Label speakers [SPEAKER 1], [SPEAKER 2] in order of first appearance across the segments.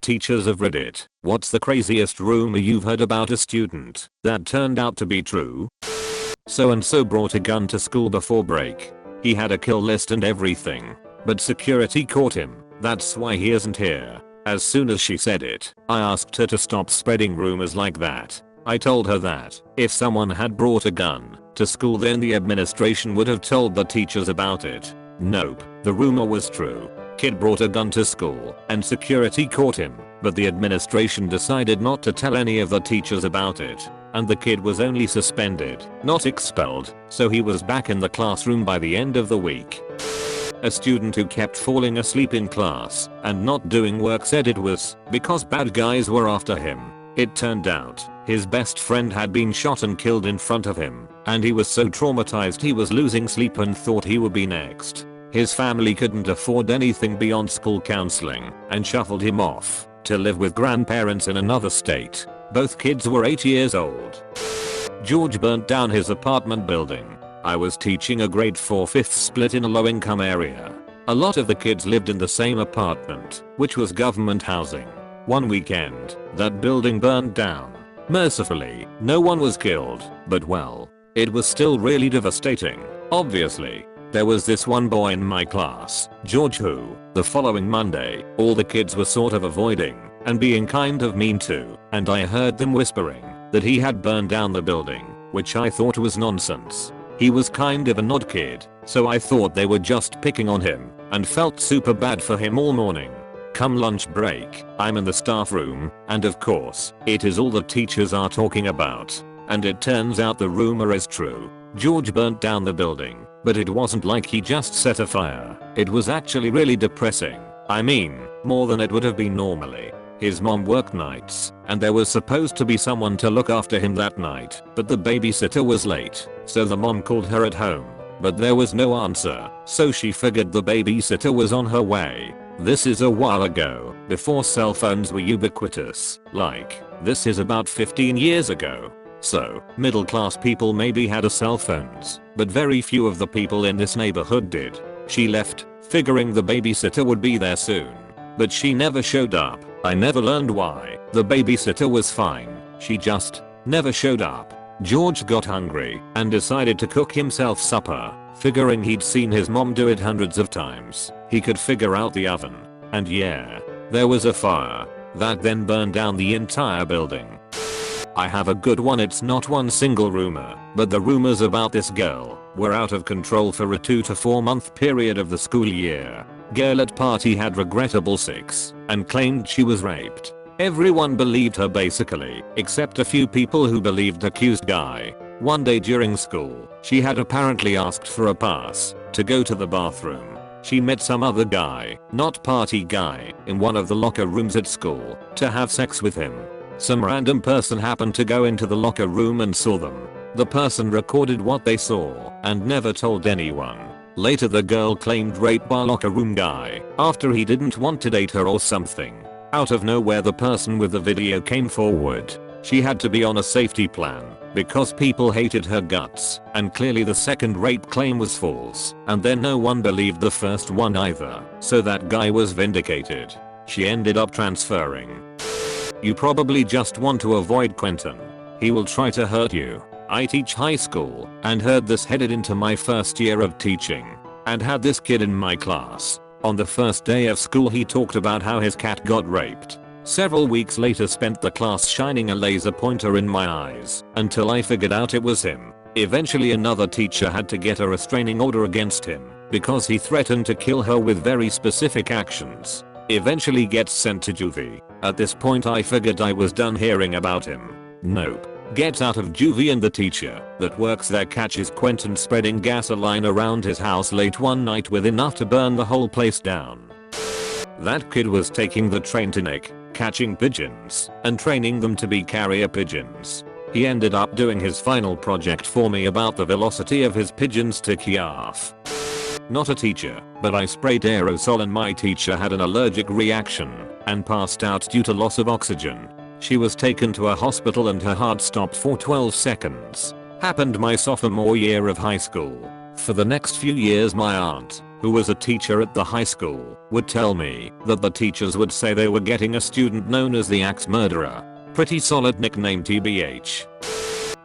[SPEAKER 1] Teachers of Reddit, what's the craziest rumor you've heard about a student that turned out to be true? So and so brought a gun to school before break. He had a kill list and everything. But security caught him. That's why he isn't here. As soon as she said it, I asked her to stop spreading rumors like that. I told her that if someone had brought a gun to school, then the administration would have told the teachers about it. Nope, the rumor was true. Kid brought a gun to school and security caught him, but the administration decided not to tell any of the teachers about it. And the kid was only suspended, not expelled, so he was back in the classroom by the end of the week. A student who kept falling asleep in class and not doing work said it was because bad guys were after him. It turned out his best friend had been shot and killed in front of him, and he was so traumatized he was losing sleep and thought he would be next. His family couldn't afford anything beyond school counseling and shuffled him off to live with grandparents in another state. Both kids were 8 years old. George burnt down his apartment building. I was teaching a grade 4 5th split in a low-income area. A lot of the kids lived in the same apartment, which was government housing. One weekend, that building burned down. Mercifully, no one was killed, but well, it was still really devastating. Obviously, there was this one boy in my class, George, who, the following Monday, all the kids were sort of avoiding and being kind of mean to, and I heard them whispering that he had burned down the building, which I thought was nonsense. He was kind of an odd kid, so I thought they were just picking on him and felt super bad for him all morning. Come lunch break, I'm in the staff room, and of course, it is all the teachers are talking about. And it turns out the rumor is true. George burnt down the building, but it wasn't like he just set a fire. It was actually really depressing. I mean, more than it would have been normally. His mom worked nights, and there was supposed to be someone to look after him that night, but the babysitter was late, so the mom called her at home. But there was no answer, so she figured the babysitter was on her way. This is a while ago, before cell phones were ubiquitous. Like, this is about 15 years ago. So, middle class people maybe had a cell phones, but very few of the people in this neighborhood did. She left, figuring the babysitter would be there soon. But she never showed up. I never learned why. The babysitter was fine. She just never showed up. George got hungry and decided to cook himself supper, figuring he'd seen his mom do it hundreds of times. He could figure out the oven. And yeah, there was a fire that then burned down the entire building. I have a good one. It's not one single rumor, but the rumors about this girl were out of control for a 2 to 4 month period of the school year. Girl at party had regrettable sex and claimed she was raped. Everyone believed her basically, except a few people who believed accused guy. One day during school, she had apparently asked for a pass to go to the bathroom. She met some other guy, not party guy, in one of the locker rooms at school to have sex with him. Some random person happened to go into the locker room and saw them. The person recorded what they saw and never told anyone. Later the girl claimed rape by locker room guy after he didn't want to date her or something. Out of nowhere the person with the video came forward. She had to be on a safety plan because people hated her guts, and clearly the second rape claim was false, and then no one believed the first one either, so that guy was vindicated. She ended up transferring. You probably just want to avoid Quentin. He will try to hurt you. I teach high school and heard this headed into my first year of teaching, and had this kid in my class. On the first day of school he talked about how his cat got raped. Several weeks later spent the class shining a laser pointer in my eyes until I figured out it was him. Eventually another teacher had to get a restraining order against him because he threatened to kill her with very specific actions. Eventually gets sent to juvie. At this point I figured I was done hearing about him. Nope. Gets out of juvie and the teacher that works there catches Quentin spreading gasoline around his house late one night with enough to burn the whole place down. That kid was taking the train to Nick, catching pigeons and training them to be carrier pigeons. He ended up doing his final project for me about the velocity of his pigeons to Kiev. Not a teacher, but I sprayed aerosol and my teacher had an allergic reaction and passed out due to loss of oxygen. She was taken to a hospital and her heart stopped for 12 seconds. Happened my sophomore year of high school. For the next few years my aunt who was a teacher at the high school, would tell me that the teachers would say they were getting a student known as the Axe Murderer. Pretty solid nickname TBH.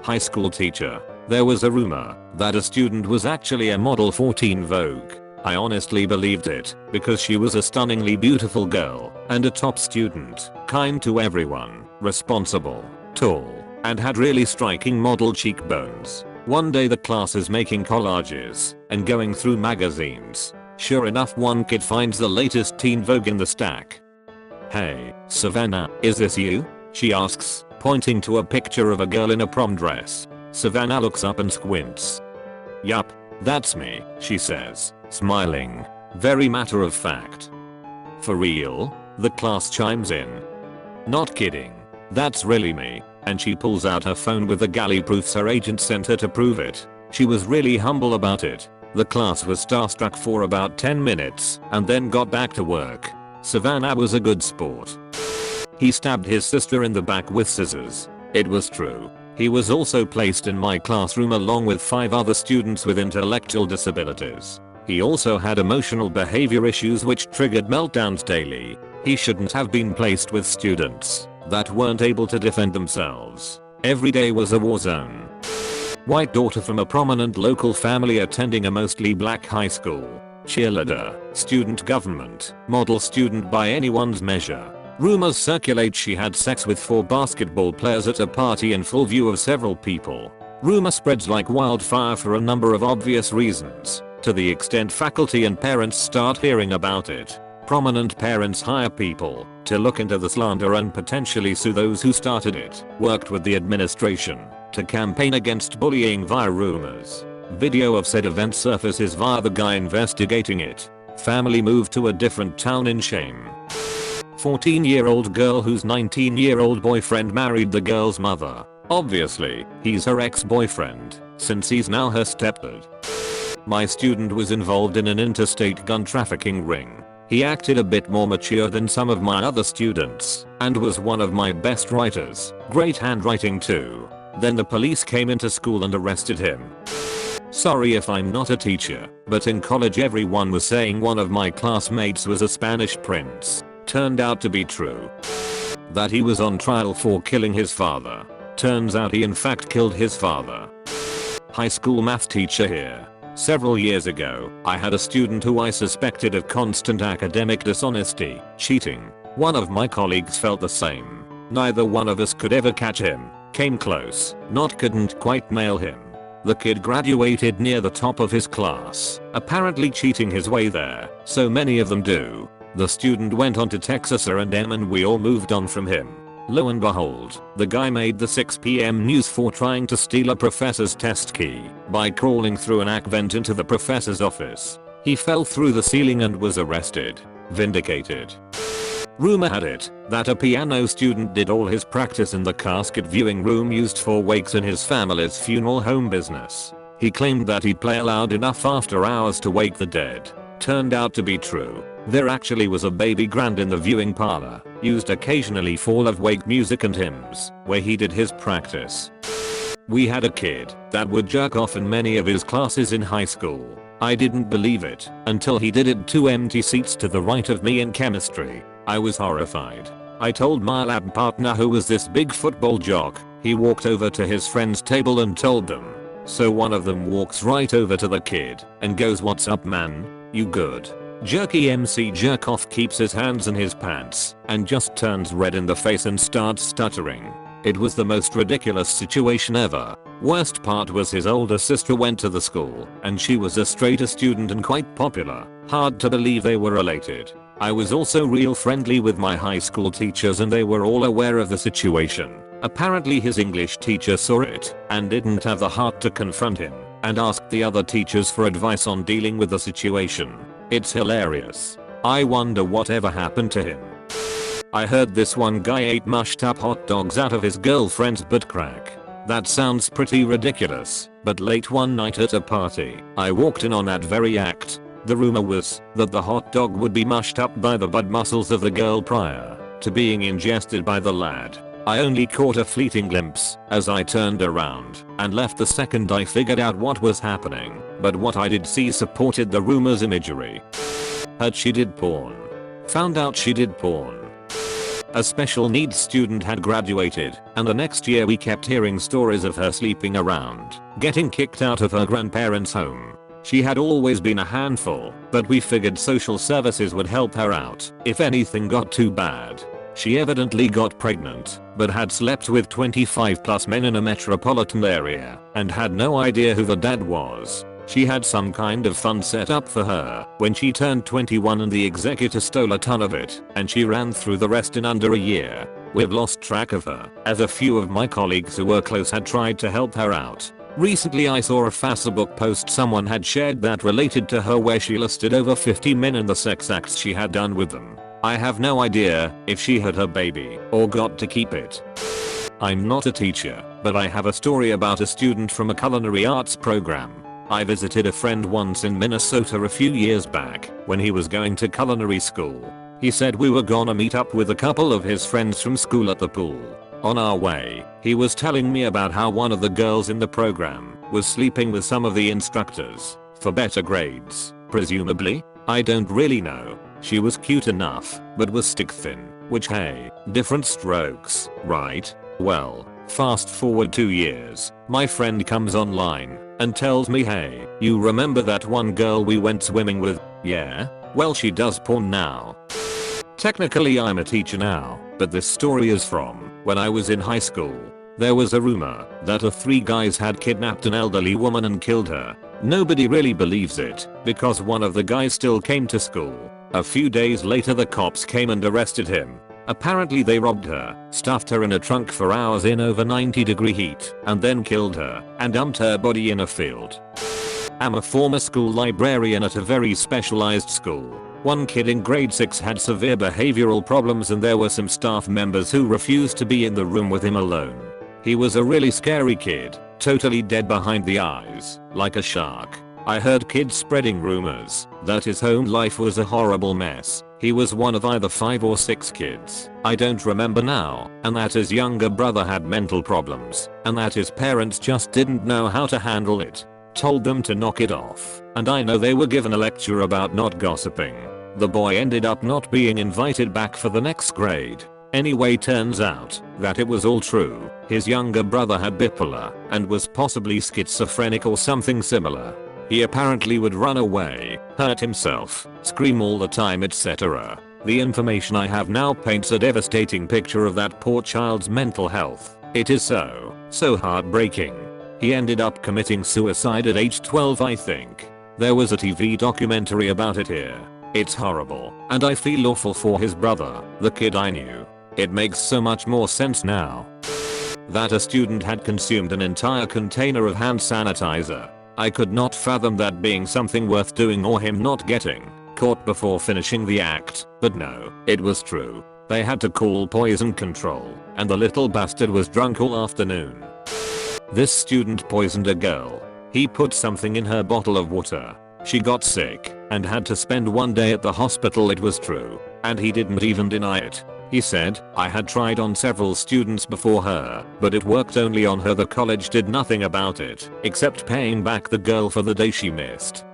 [SPEAKER 1] High school teacher. There was a rumor that a student was actually a model for Teen Vogue. I honestly believed it because she was a stunningly beautiful girl and a top student, kind to everyone, responsible, tall, and had really striking model cheekbones. One day the class is making collages and going through magazines. Sure enough, one kid finds the latest Teen Vogue in the stack. "Hey, Savannah, is this you?" she asks, pointing to a picture of a girl in a prom dress. Savannah looks up and squints. "Yup, that's me," she says, smiling, very matter of fact. "For real?" the class chimes in. "Not kidding. That's really me." And she pulls out her phone with the galley proofs her agent sent her to prove it. She was really humble about it. The class was starstruck for about 10 minutes and then got back to work. Savannah was a good sport. He stabbed his sister in the back with scissors. It was true. He was also placed in my classroom along with 5 other students with intellectual disabilities. He also had emotional behavior issues which triggered meltdowns daily. He shouldn't have been placed with students that weren't able to defend themselves. Every day was a war zone. White daughter from a prominent local family attending a mostly black high school. Cheerleader, student government, model student by anyone's measure. Rumors circulate she had sex with 4 basketball players at a party in full view of several people. Rumor spreads like wildfire for a number of obvious reasons, to the extent faculty and parents start hearing about it. Prominent parents hire people to look into the slander and potentially sue those who started it. Worked with the administration to campaign against bullying via rumors. Video of said event surfaces via the guy investigating it. Family moved to a different town in shame. 14-year-old girl whose 19-year-old boyfriend married the girl's mother. Obviously, he's her ex-boyfriend, since he's now her stepdad. My student was involved in an interstate gun trafficking ring. He acted a bit more mature than some of my other students, and was one of my best writers. Great handwriting too. Then the police came into school and arrested him. Sorry if I'm not a teacher, but in college everyone was saying one of my classmates was a Spanish prince. Turned out to be true. That he was on trial for killing his father. Turns out he in fact killed his father. High school math teacher here. Several years ago, I had a student who I suspected of constant academic dishonesty, cheating. One of my colleagues felt the same. Neither one of us could ever catch him. Came close, couldn't quite nail him. The kid graduated near the top of his class, apparently cheating his way there, so many of them do. The student went on to Texas A&M and we all moved on from him. Lo and behold, the guy made the 6 PM news for trying to steal a professor's test key by crawling through an ACK vent into the professor's office. He fell through the ceiling and was arrested. Vindicated. Rumor had it that a piano student did all his practice in the casket viewing room used for wakes in his family's funeral home business. He claimed that he'd play loud enough after hours to wake the dead. Turned out to be true. There actually was a baby grand in the viewing parlor, used occasionally for love-wake music and hymns, where he did his practice. We had a kid that would jerk off in many of his classes in high school. I didn't believe it until he did it 2 empty seats to the right of me in chemistry. I was horrified. I told my lab partner, who was this big football jock. He walked over to his friend's table and told them. So one of them walks right over to the kid and goes, "What's up, man? You good?" Jerky MC Jerkoff keeps his hands in his pants and just turns red in the face and starts stuttering. It was the most ridiculous situation ever. Worst part was his older sister went to the school and she was a straighter student and quite popular. Hard to believe they were related. I was also real friendly with my high school teachers and they were all aware of the situation. Apparently his English teacher saw it and didn't have the heart to confront him and asked the other teachers for advice on dealing with the situation. It's hilarious. I wonder whatever happened to him. I heard this one guy ate mushed up hot dogs out of his girlfriend's butt crack. That sounds pretty ridiculous, but late one night at a party, I walked in on that very act. The rumor was that the hot dog would be mushed up by the butt muscles of the girl prior to being ingested by the lad. I only caught a fleeting glimpse as I turned around and left the second I figured out what was happening, but what I did see supported the rumor's imagery. Heard she did porn. Found out she did porn. A special needs student had graduated, and the next year we kept hearing stories of her sleeping around, getting kicked out of her grandparents' home. She had always been a handful, but we figured social services would help her out if anything got too bad. She evidently got pregnant, but had slept with 25 plus men in a metropolitan area and had no idea who the dad was. She had some kind of fund set up for her when she turned 21 and the executor stole a ton of it and she ran through the rest in under a year. We've lost track of her as a few of my colleagues who were close had tried to help her out. Recently I saw a Facebook post someone had shared that related to her where she listed over 50 men and the sex acts she had done with them. I have no idea if she had her baby or got to keep it. I'm not a teacher, but I have a story about a student from a culinary arts program. I visited a friend once in Minnesota a few years back when he was going to culinary school. He said we were gonna meet up with a couple of his friends from school at the pool. On our way, he was telling me about how one of the girls in the program was sleeping with some of the instructors for better grades, presumably. I don't really know. She was cute enough, but was stick thin, which hey, different strokes, right? Well, fast forward 2 years, my friend comes online and tells me, hey, you remember that one girl we went swimming with? Yeah? Well, she does porn now. Technically I'm a teacher now, but this story is from when I was in high school. There was a rumor that 3 guys had kidnapped an elderly woman and killed her. Nobody really believes it because one of the guys still came to school. A few days later the cops came and arrested him. Apparently they robbed her, stuffed her in a trunk for hours in over 90-degree heat, and then killed her and dumped her body in a field. I'm a former school librarian at a very specialized school. One kid in grade 6 had severe behavioral problems and there were some staff members who refused to be in the room with him alone. He was a really scary kid, totally dead behind the eyes, like a shark. I heard kids spreading rumors that his home life was a horrible mess. He was one of either 5 or 6 kids, I don't remember now, and that his younger brother had mental problems, and that his parents just didn't know how to handle it. Told them to knock it off, and I know they were given a lecture about not gossiping. The boy ended up not being invited back for the next grade. Anyway, turns out that it was all true. His younger brother had bipolar and was possibly schizophrenic or something similar. He apparently would run away, hurt himself, scream all the time, etc. The information I have now paints a devastating picture of that poor child's mental health. It is so heartbreaking. He ended up committing suicide at age 12, I think. There was a TV documentary about it here. It's horrible, and I feel awful for his brother, the kid I knew. It makes so much more sense now. That a student had consumed an entire container of hand sanitizer. I could not fathom that being something worth doing or him not getting caught before finishing the act, but no, it was true. They had to call poison control, and the little bastard was drunk all afternoon. This student poisoned a girl. He put something in her bottle of water. She got sick and had to spend 1 day at the hospital. It was true, and he didn't even deny it. He said, I had tried on several students before her, but it worked only on her. The college did nothing about it, except paying back the girl for the day she missed.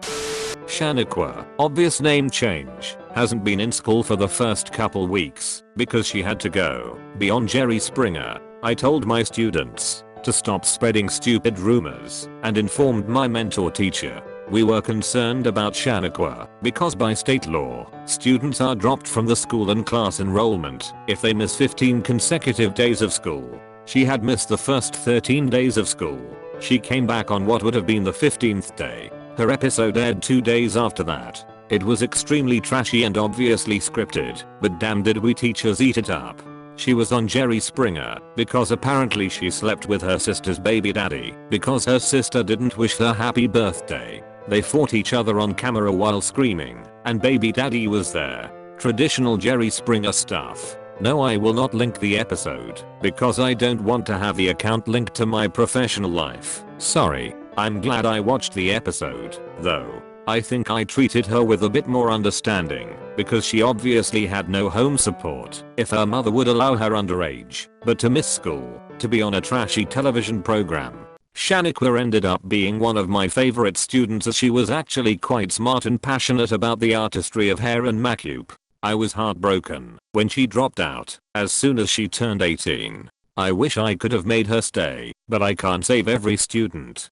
[SPEAKER 1] Shaniqua, obvious name change, hasn't been in school for the first couple weeks because she had to go be on Jerry Springer. I told my students to stop spreading stupid rumors and informed my mentor teacher. We were concerned about Shaniqua because by state law, students are dropped from the school and class enrollment if they miss 15 consecutive days of school. She had missed the first 13 days of school. She came back on what would have been the 15th day. Her episode aired 2 days after that. It was extremely trashy and obviously scripted, but damn did we teachers eat it up. She was on Jerry Springer because apparently she slept with her sister's baby daddy because her sister didn't wish her happy birthday. They fought each other on camera while screaming, and baby daddy was there. Traditional Jerry Springer stuff. No, I will not link the episode because I don't want to have the account linked to my professional life. Sorry. I'm glad I watched the episode, though. I think I treated her with a bit more understanding because she obviously had no home support if her mother would allow her underage, but to miss school, to be on a trashy television program. Shaniqua ended up being one of my favorite students as she was actually quite smart and passionate about the artistry of hair and makeup. I was heartbroken when she dropped out as soon as she turned 18. I wish I could have made her stay, but I can't save every student.